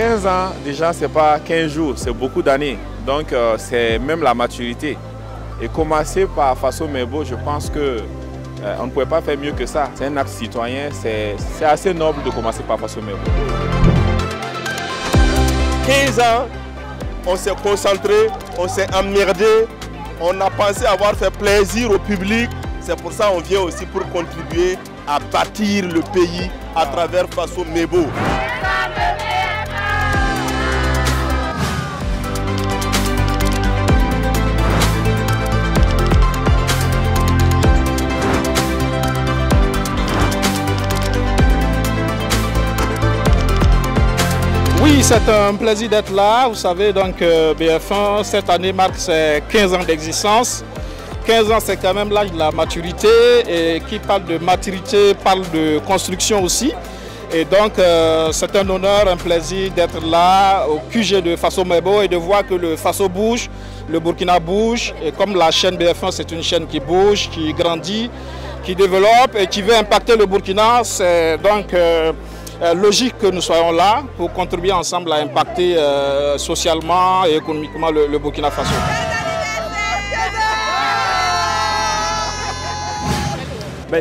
15 ans, déjà, ce n'est pas 15 jours, c'est beaucoup d'années. Donc, c'est même la maturité. Et commencer par Faso Mebo, je pense qu'on ne pouvait pas faire mieux que ça. C'est un acte citoyen, c'est assez noble de commencer par Faso Mebo. 15 ans, on s'est concentré, on s'est emmerdé, on a pensé avoir fait plaisir au public. C'est pour ça qu'on vient aussi pour contribuer à bâtir le pays à travers Faso Mebo. Oui, c'est un plaisir d'être là. Vous savez, donc BF1, cette année marque ses 15 ans d'existence. 15 ans, c'est quand même l'âge de la maturité. Et qui parle de maturité parle de construction aussi. Et donc, c'est un honneur, un plaisir d'être là au QG de Faso Mebo et de voir que le Faso bouge, le Burkina bouge. Et comme la chaîne BF1, c'est une chaîne qui bouge, qui grandit, qui développe et qui veut impacter le Burkina, c'est donc logique que nous soyons là pour contribuer ensemble à impacter socialement et économiquement le Burkina Faso.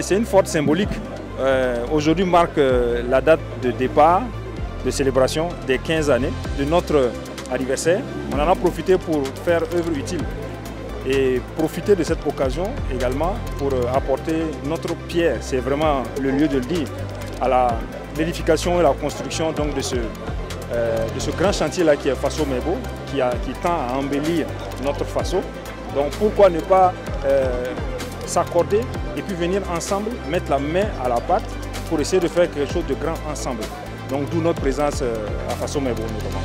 C'est une forte symbolique. Aujourd'hui marque la date de départ, de célébration des 15 années de notre anniversaire. On en a profité pour faire œuvre utile et profiter de cette occasion également pour apporter notre pierre, c'est vraiment le lieu de le dire, à l'édification et la construction donc, de ce grand chantier-là qui est Faso Mebo, qui tend à embellir notre Faso. Donc pourquoi ne pas s'accorder et puis venir ensemble, mettre la main à la pâte pour essayer de faire quelque chose de grand ensemble. Donc d'où notre présence à Faso Mebo notamment.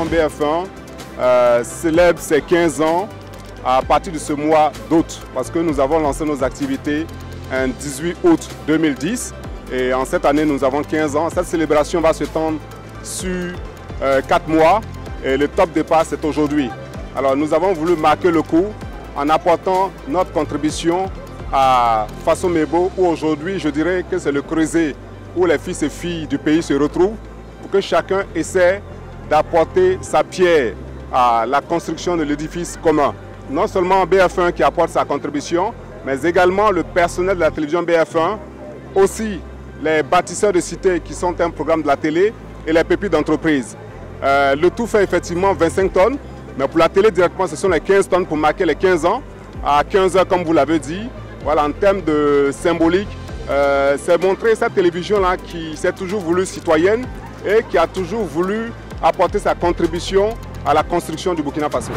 BF1 célèbre ses 15 ans à partir de ce mois d'août parce que nous avons lancé nos activités le 18 août 2010 et en cette année nous avons 15 ans. Cette célébration va se tendre sur 4 mois et le top départ c'est aujourd'hui. Alors nous avons voulu marquer le coup en apportant notre contribution à Faso Mebo où aujourd'hui je dirais que c'est le creuset où les fils et filles du pays se retrouvent pour que chacun essaie d'apporter sa pierre à la construction de l'édifice commun. Non seulement BF1 qui apporte sa contribution, mais également le personnel de la télévision BF1, aussi les bâtisseurs de cités qui sont un programme de la télé et les pépites d'entreprise. Le tout fait effectivement 25 tonnes, mais pour la télé directement ce sont les 15 tonnes pour marquer les 15 ans, à 15 heures comme vous l'avez dit. Voilà, en termes de symbolique, c'est montrer cette télévision-là qui s'est toujours voulue citoyenne et qui a toujours voulu apporter sa contribution à la construction du Burkina Faso.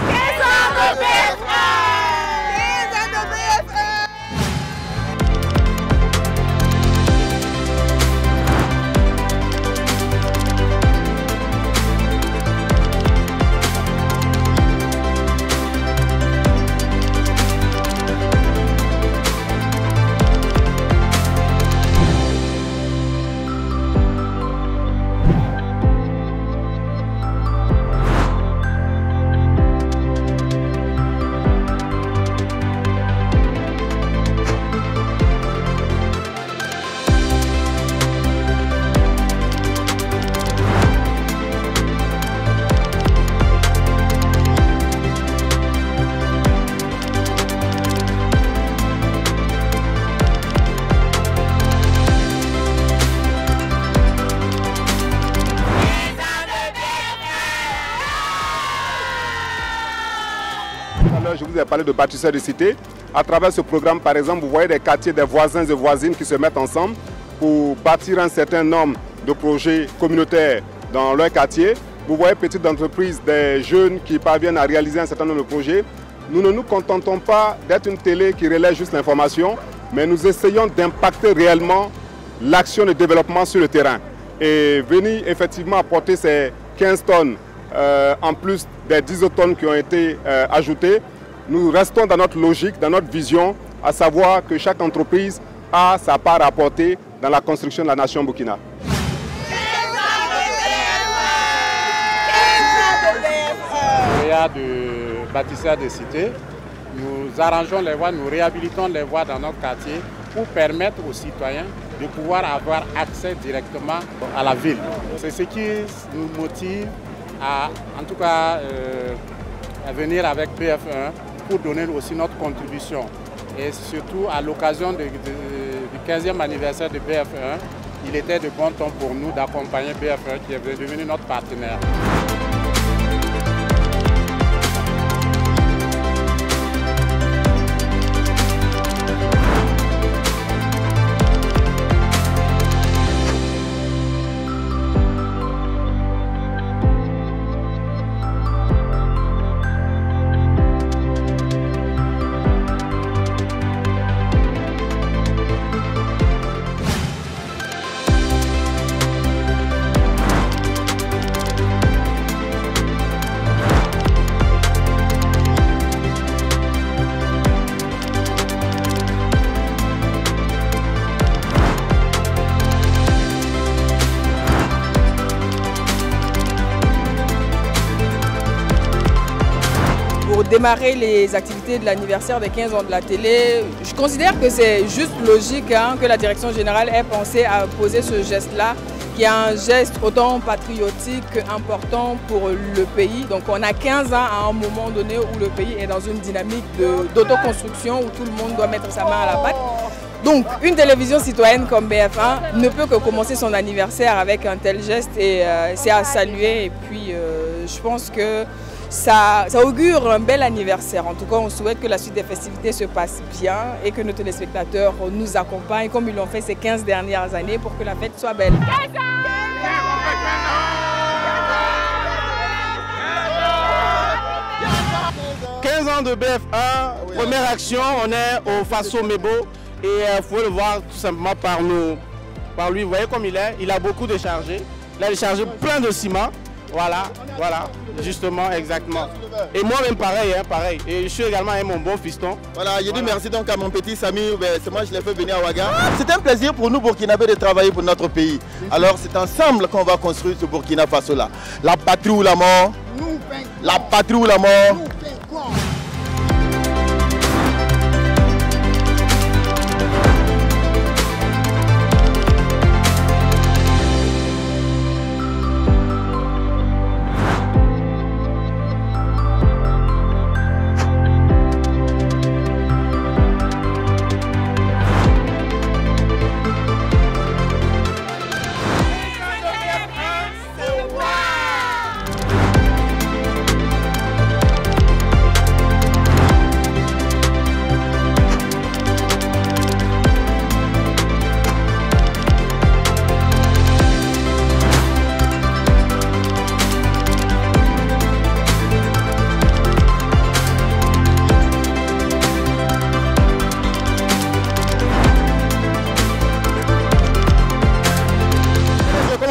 Je vous ai parlé de bâtisseurs de cité. À travers ce programme, par exemple, vous voyez des quartiers, des voisins et voisines qui se mettent ensemble pour bâtir un certain nombre de projets communautaires dans leur quartier. Vous voyez petites entreprises, des jeunes qui parviennent à réaliser un certain nombre de projets. Nous ne nous contentons pas d'être une télé qui relaie juste l'information, mais nous essayons d'impacter réellement l'action de développement sur le terrain. Et venir effectivement apporter ces 15 tonnes en plus des 10 tonnes qui ont été ajoutées, nous restons dans notre logique, dans notre vision, à savoir que chaque entreprise a sa part à apporter dans la construction de la nation Burkina. De bâtisseurs de cités, nous arrangeons les voies, nous réhabilitons les voies dans notre quartier pour permettre aux citoyens de pouvoir avoir accès directement à la ville. C'est ce qui nous motive à, en tout cas, à venir avec BF1 pour donner aussi notre contribution. Et surtout à l'occasion du 15e anniversaire de BF1, il était de bon ton pour nous d'accompagner BF1 qui est devenu notre partenaire. Pour démarrer les activités de l'anniversaire des 15 ans de la télé, je considère que c'est juste logique que la direction générale ait pensé à poser ce geste-là, qui est un geste autant patriotique important pour le pays. Donc on a 15 ans à un moment donné où le pays est dans une dynamique d'autoconstruction, où tout le monde doit mettre sa main à la pâte. Donc une télévision citoyenne comme BF1 ne peut que commencer son anniversaire avec un tel geste et c'est à saluer. Et puis je pense que ça augure un bel anniversaire. En tout cas, on souhaite que la suite des festivités se passe bien et que nos téléspectateurs nous accompagnent comme ils l'ont fait ces 15 dernières années pour que la fête soit belle. 15 ans de BF1, première action, on est au Faso Mebo et il faut le voir tout simplement par lui. Vous voyez comme il a beaucoup déchargé. Il a déchargé plein de ciment. Voilà, justement, exactement. Et moi-même pareil, pareil. Et je suis également mon bon fiston. Voilà, je dis merci donc à mon petit Samy, c'est moi je l'ai fait venir à Ouaga. C'est un plaisir pour nous Burkinabés de travailler pour notre pays. Alors c'est ensemble qu'on va construire ce Burkina Faso là. La patrie ou la mort. La patrie ou la mort.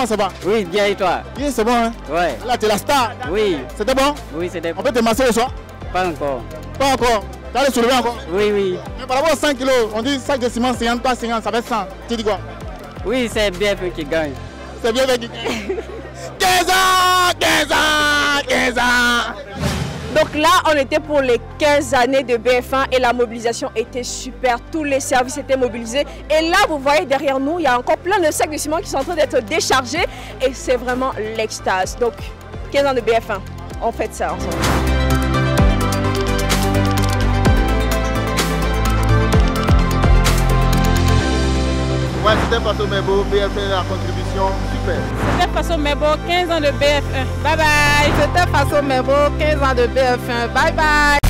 Ça va? Oui, bien et toi? Oui, c'est bon, hein? Ouais. Là, tu es la star. Oui. C'était bon? Oui, c'était bon. On peut te masser le soir? Pas encore. Pas encore? Tu as le soulever encore? Oui, oui. Mais par rapport à 100 kilos, on dit sac de ciment, 50, pas 50, ça fait 100. Tu dis quoi? Oui, c'est bien fait qui gagne. C'est bien fait qui gagne. 15 ans! 15 ans! 15 ans! Donc là, on était pour les 15 années de BF1 et la mobilisation était super. Tous les services étaient mobilisés. Et là, vous voyez derrière nous, il y a encore plein de sacs de ciment qui sont en train d'être déchargés. Et c'est vraiment l'extase. Donc, 15 ans de BF1, on fait ça ensemble. Ouais, c'était Faso Mebo, BF1 la contribution, super. C'était Faso Mebo, 15 ans de BF1, bye bye. C'était Faso Mebo, 15 ans de BF1, bye bye.